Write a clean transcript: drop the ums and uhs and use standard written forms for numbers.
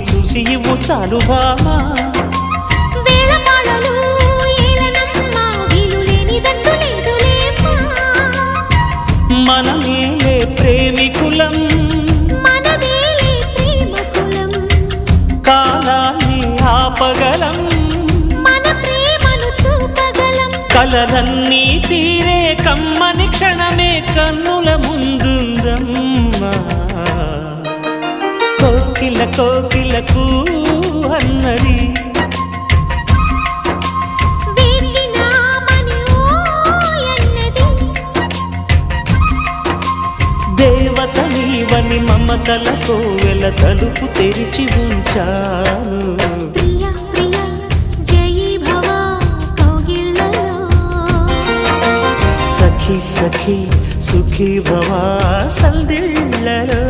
చూసి ఇవ్వు చాలు బామా మనమేలే ప్రేమికులం కాలాన్ని ఆపగలం కలలన్నీ తీరే కమ్మని క్షణమే కన్నుల ముందుందమ్మా కోకిల కోకిలకు అన్నది దేవత నీవని మమతల కోవెల తలుపు తెరిచి ఉంచాను సఖీ సఖీ సుఖీ భవా సందిళ్ళలో